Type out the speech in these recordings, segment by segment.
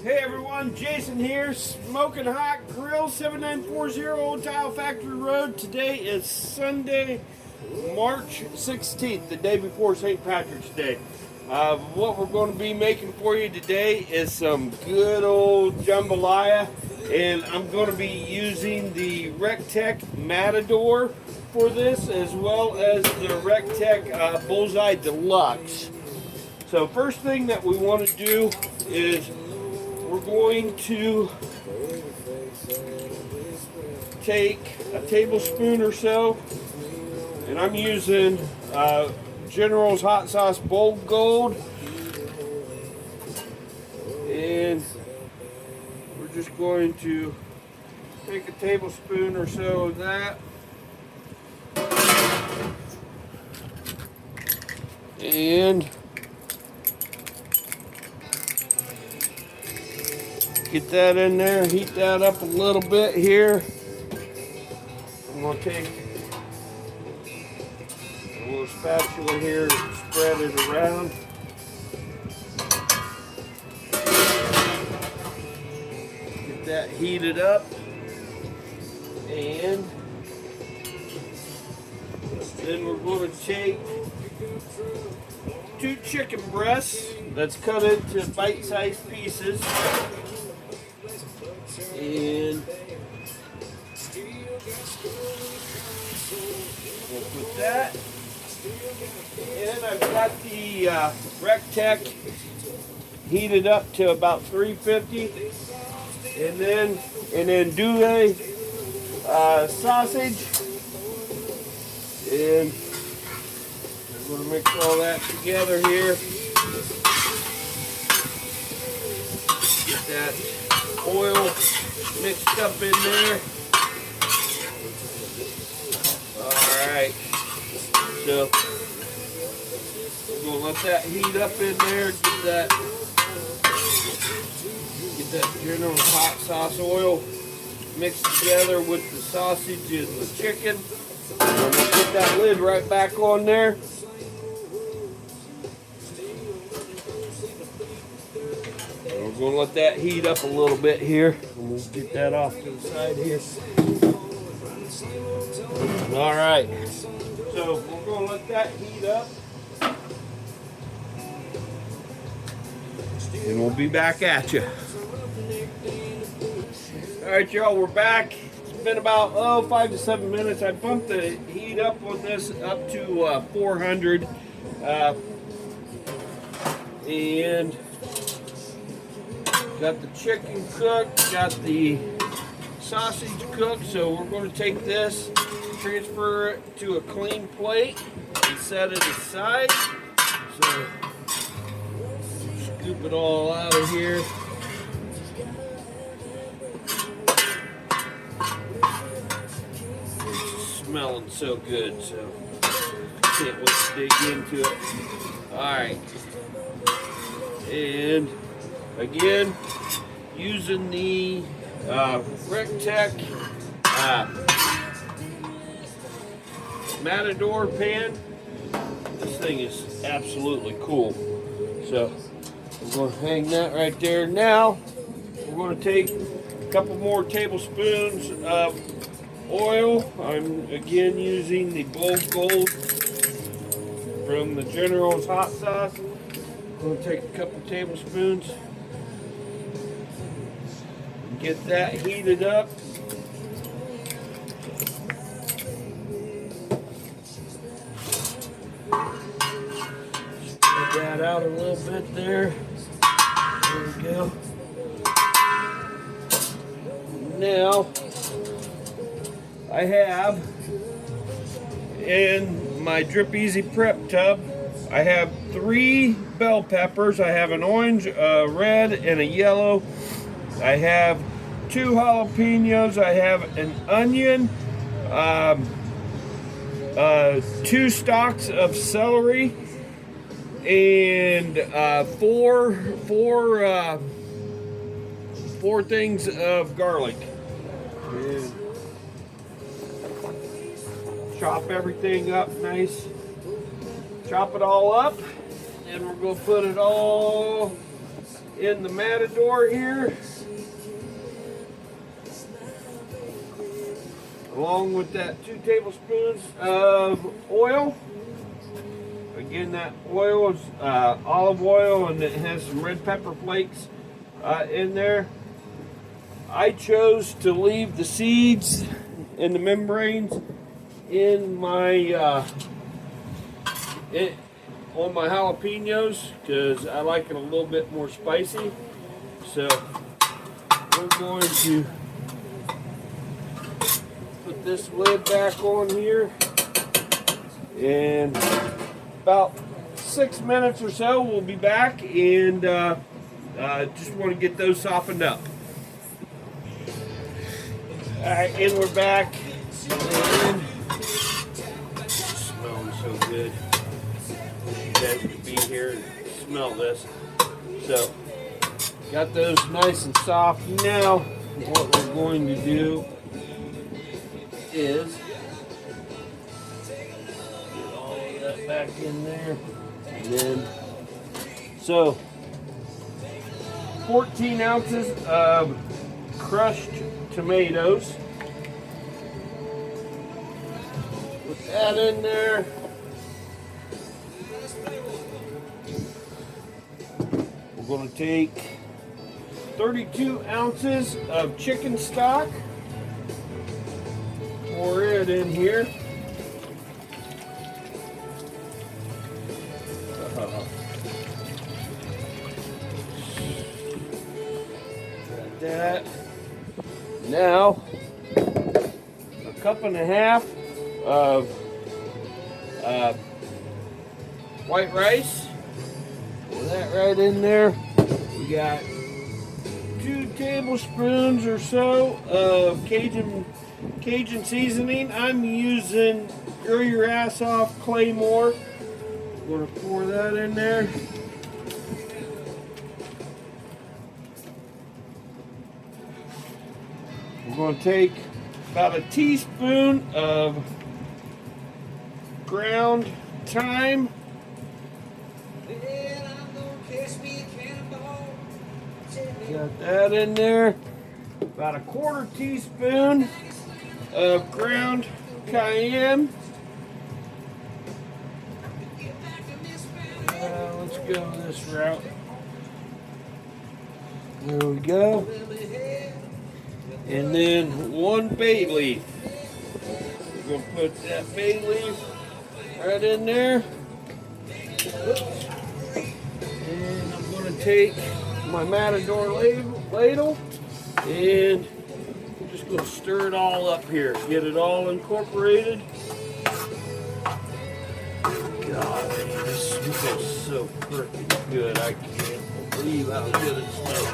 Hey everyone, Jason here, Smoking Hot Grill, 7940 Old Tile Factory Road. Today is Sunday, March 16th, the day before St. Patrick's Day. What we're going to be making for you today is some good old jambalaya, and I'm going to be using the Recteq Matador for this, as well as the Recteq Bullseye Deluxe. So first thing that we want to do is we're going to take a tablespoon or so, and I'm using General's Hot Sauce Bold Gold, and we're just going to take a tablespoon or so of that, and get that in there, heat that up a little bit here. I'm going to take a little spatula here and spread it around. Get that heated up. And then we're going to take 2 chicken breasts that's cut into bite-sized pieces. And we'll put that. And I've got the Recteq heated up to about 350. And then do sausage. And I'm going to mix all that together here. Get that oil mixed up in there. Alright, so we're going to let that heat up in there. Get that General hot sauce oil mixed together with the sausage and the chicken. And we'll put that lid right back on there. We're going to let that heat up a little bit here, and we'll get that off to the side here. All right, so we're going to let that heat up, and we'll be back at you. All right, y'all, we're back. It's been about 5 to 7 minutes. I bumped the heat up on this up to 400, and got the chicken cooked, got the sausage cooked, so we're going to take this, transfer it to a clean plate, and set it aside. So, scoop it all out of here. It's smelling so good, so can't wait to dig into it. Alright. And again, using the Recteq Matador pan. This thing is absolutely cool. So we're going to hang that right there. Now we're going to take a couple more tablespoons of oil. I'm again using the Bold Gold from the General's hot sauce. I'm going to take a couple tablespoons. Get that heated up. Spread that out a little bit there. There we go. Now, I have in my Drip Easy Prep tub, I have 3 bell peppers. I have an orange, a red, and a yellow. I have 2 jalapenos. I have an onion, 2 stalks of celery, and 4 things of garlic. And chop everything up nice. Chop it all up, and we're going to put it all in the Matador here, along with that 2 tablespoons of oil. Again, that oil is olive oil, and it has some red pepper flakes in there. I chose to leave the seeds and the membranes in my on my jalapenos because I like it a little bit more spicy. So we're going to put this lid back on here, and about 6 minutes or so we'll be back, and just want to get those softened up. Alright, and we're back. And smelling so good. You guys could be here and smell this. So, got those nice and soft. Now, what we're going to do is get all of that back in there. And then, so 14 ounces of crushed tomatoes. Put that in there. We're going to take 32 ounces of chicken stock. Pour it in here. Got that. Now, a cup and a half of white rice. Pour that right in there. We got 2 tablespoons or so of Cajun seasoning. I'm using Grill Your Ass Off Claymore. I'm going to pour that in there. We're going to take about a teaspoon of ground thyme. Got that in there. About a 1/4 teaspoon of ground cayenne. Let's go this route. There we go. And then 1 bay leaf. We're going to put that bay leaf right in there. Oops. And I'm going to take my Matador ladle, and I'm just going to stir it all up here. Get it all incorporated. God, man, this smells so freaking good. I can't believe how good it smells.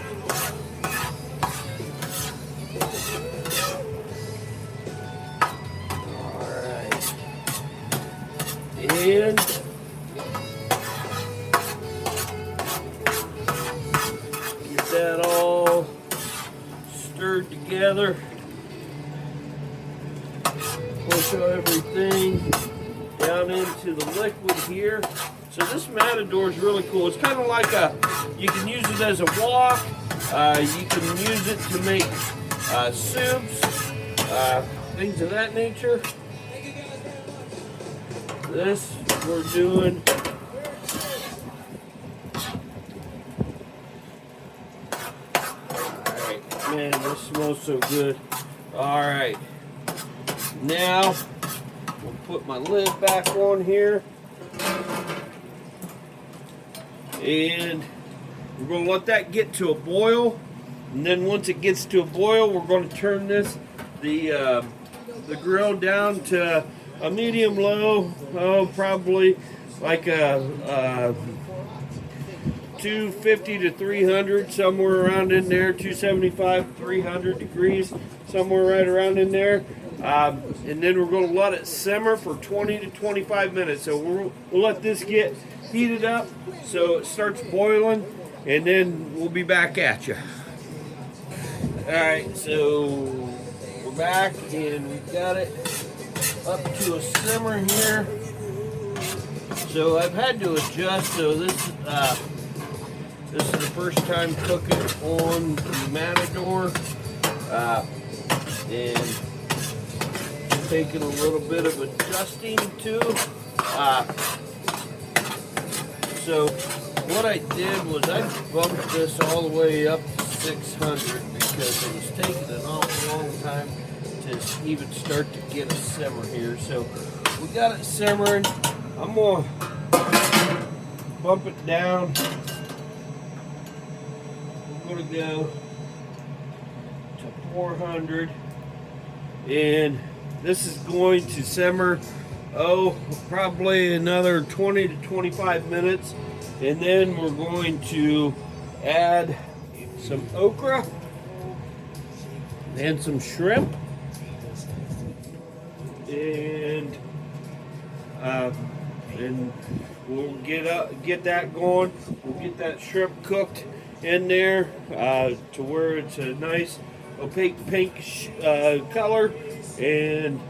Alright. And get that all stirred together. Push everything down into the liquid here. So this Matador is really cool. It's kind of like you can use it as a wok. You can use it to make soups, things of that nature. This we're doing. Alright, man, this smells so good. Alright, now we'll put my lid back on here, and we're going to let that get to a boil. And then once it gets to a boil, we're going to turn the grill down to a medium low. Probably like a 250 to 300, somewhere around in there. 275, 300 degrees, somewhere right around in there. And then we're going to let it simmer for 20 to 25 minutes. So we'll let this get heated up so it starts boiling, and then we'll be back at you. Alright, so we're back, and we've got it up to a simmer here. So I've had to adjust, so this This is the first time cooking on the Matador, and taking a little bit of adjusting too. So what I did was I bumped this all the way up to 600 because it was taking an awful long time to even start to get a simmer here. So we got it simmering. I'm gonna bump it down. We're gonna go to 400, and this is going to simmer, probably another 20 to 25 minutes. And then we're going to add some okra and some shrimp. And we'll get that going. We'll get that shrimp cooked in there to where it's a nice opaque pink color, and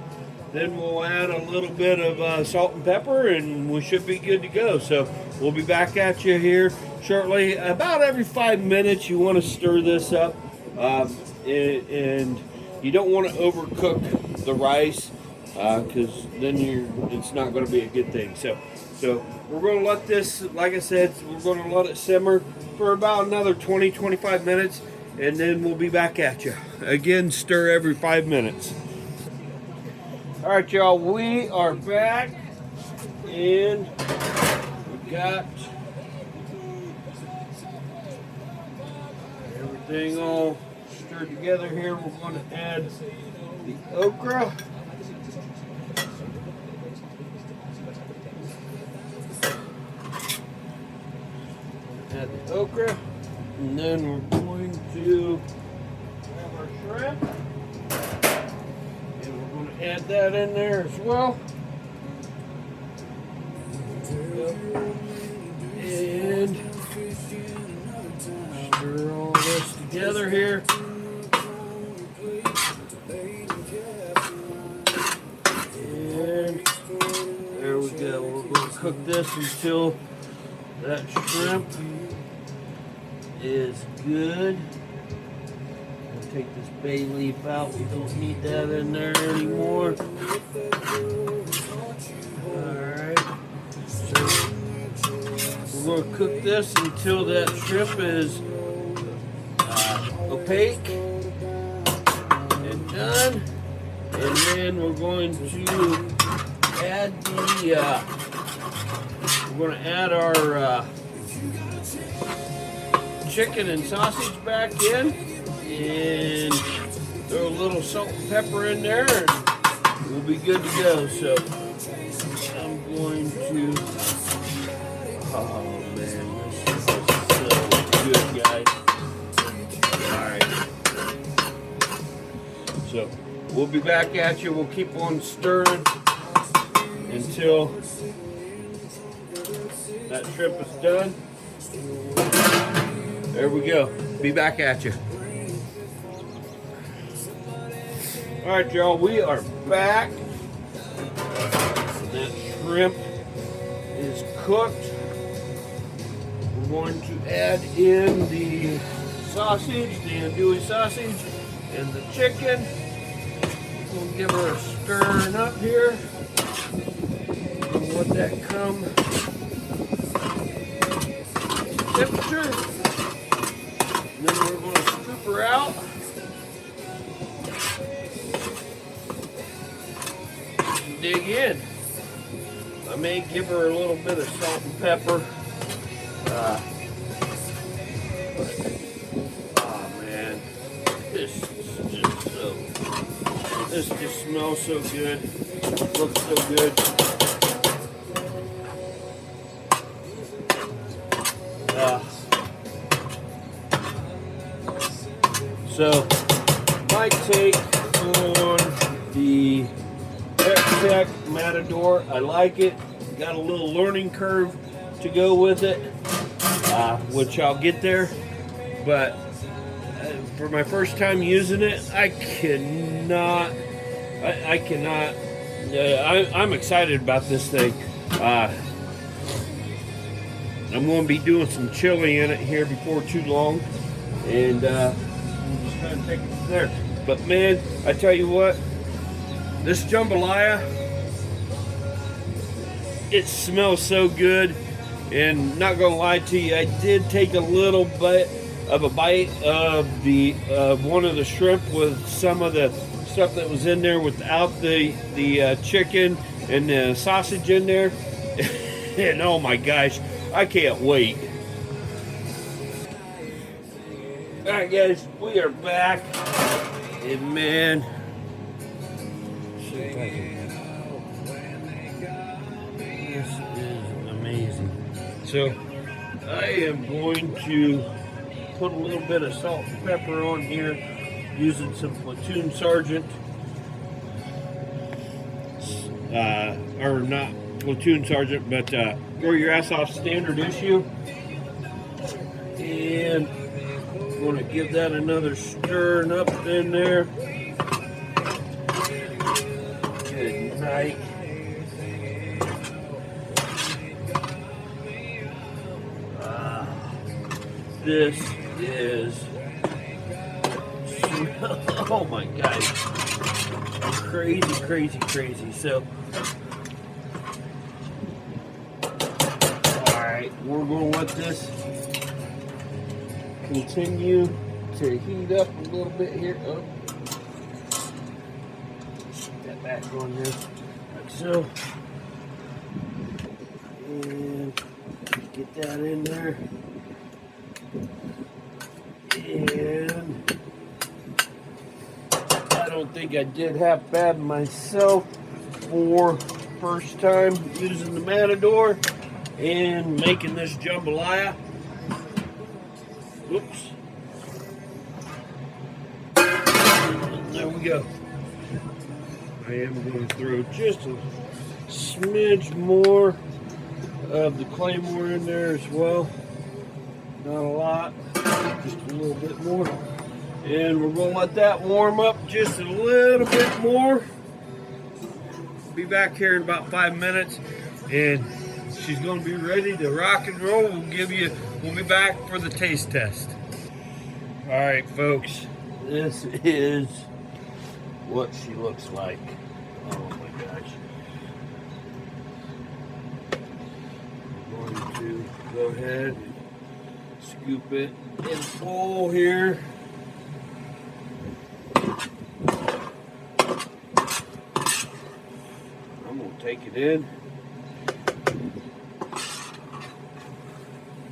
then we'll add a little bit of salt and pepper, and we should be good to go. So we'll be back at you here shortly. About every 5 minutes you want to stir this up, and you don't want to overcook the rice because then it's not going to be a good thing. So we're going to let this, like I said, we're going to let it simmer for about another 20-25 minutes, and then we'll be back at you. Again, stir every 5 minutes. All right, y'all, we are back, and we got everything all stirred together here. We're going to add the okra. Add the okra, and then we're going to have our shrimp, and we're going to add that in there as well. And stir all this together here. And there we go. We're going to cook this until that shrimp is good. I'll take this bay leaf out. We don't need that in there anymore. Alright. So we're going to cook this until that shrimp is opaque and done. And then we're going to add our chicken and sausage back in, and throw a little salt and pepper in there, and we'll be good to go. So I'm going to, oh man, this is so good, guys. Alright, so we'll be back at you. We'll keep on stirring until that shrimp is done. There we go. Be back at you. All right, y'all. We are back. That shrimp is cooked. We're going to add in the sausage, the andouille sausage, and the chicken. We'll give her a stirring up here. We'll let that come temperature. And then we're going to scoop her out. Dig in. I may give her a little bit of salt and pepper. Oh man, this just smells so good. Looks so good. So my take on the Recteq Matador, I like it. Got a little learning curve to go with it, which I'll get there. But for my first time using it, I'm excited about this thing. I'm going to be doing some chili in it here before too long, and we'll just kind of take it from there. But man, I tell you what, this jambalaya, it smells so good. And not gonna lie to you, I did take a little bit of a bite of the one of the shrimp with some of the stuff that was in there without the chicken and the sausage in there. And oh my gosh, I can't wait. All right, guys, we are back, and man, this is amazing. So I am going to put a little bit of salt and pepper on here, using some platoon sergeant, or not platoon sergeant, but grow your ass off standard issue. And I'm going to give that another stirring up in there. Good night. This is, oh my God, crazy, crazy, crazy. So, all right, we're going to let this continue to heat up a little bit here. Oh, that back on there, like so, and get that in there. And I don't think I did half bad myself for first time using the Matador and making this jambalaya. Oops. And there we go. I am going to throw just a smidge more of the claymore in there as well. Not a lot, just a little bit more. And we're going to let that warm up just a little bit more. Be back here in about 5 minutes, and she's going to be ready to rock and roll. We'll be back for the taste test. All right, folks, this is what she looks like. Oh my gosh. I'm going to go ahead and scoop it in a bowl here. I'm going to take it in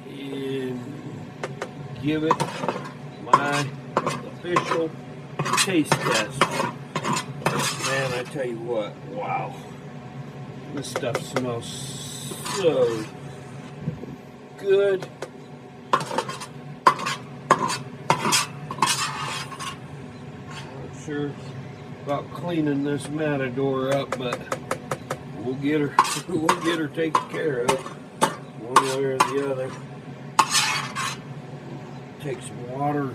and give it my official taste test. Man, I tell you what, wow. This stuff smells so good. Sure about cleaning this Matador up, but we'll get her taken care of one way or the other. Take some water,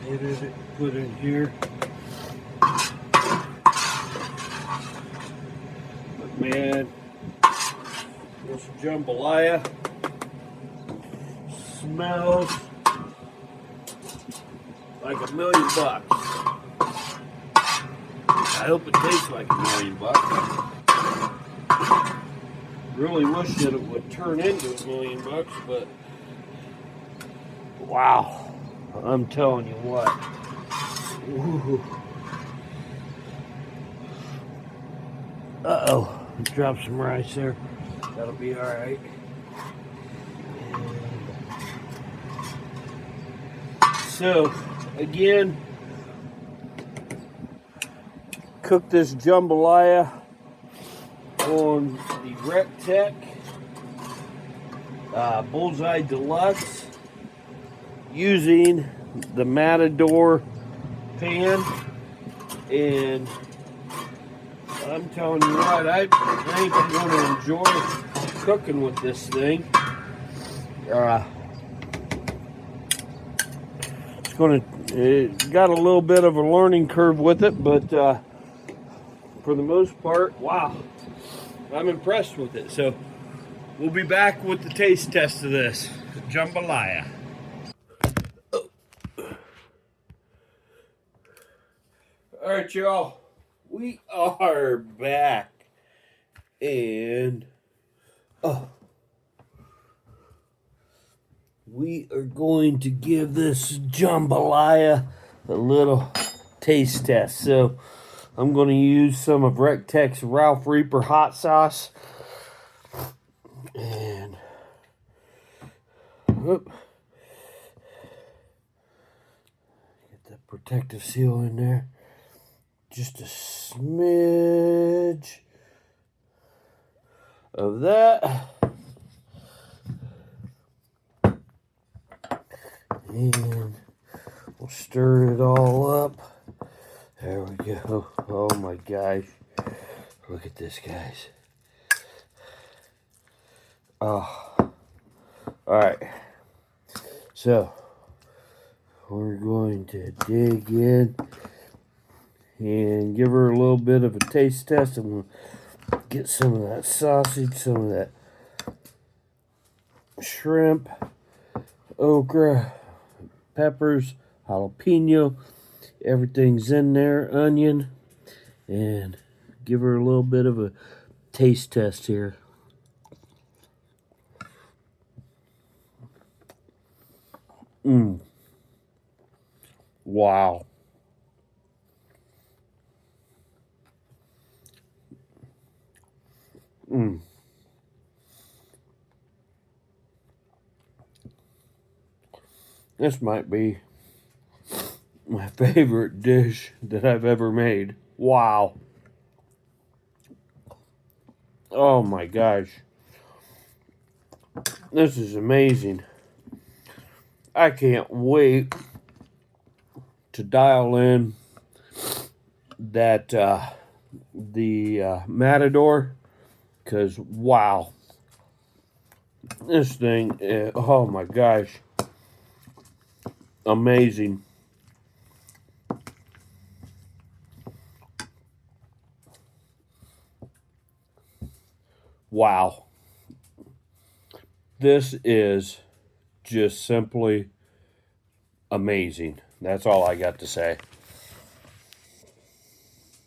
get it put in here. But man, this jambalaya smells like $1 million. I hope it tastes like $1 million. Really wish that it would turn into $1 million, but wow, I'm telling you what. Ooh. Uh-oh, drop some rice there. That'll be all right. So, again, cook this jambalaya on the Recteq Bullseye Deluxe using the Matador pan, and I'm telling you what, I think I'm going to enjoy cooking with this thing. It's got a little bit of a learning curve with it, but for the most part, wow, I'm impressed with it. So we'll be back with the taste test of this jambalaya. All right, y'all, we are back, and we are going to give this jambalaya a little taste test. So I'm going to use some of Recteq's Ralph Reaper hot sauce, and get that protective seal in there. Just a smidge of that. And we'll stir it all up. There we go. Oh my gosh. Look at this, guys. Oh. Alright. So, we're going to dig in and give her a little bit of a taste test. I'm going to get some of that sausage, some of that shrimp, okra, peppers, jalapeno, everything's in there, onion, and give her a little bit of a taste test here. Wow. This might be my favorite dish that I've ever made. Wow. Oh my gosh. This is amazing. I can't wait to dial in that the Matador, because wow, this thing, oh my gosh, amazing. Wow, this is just simply amazing. That's all I got to say.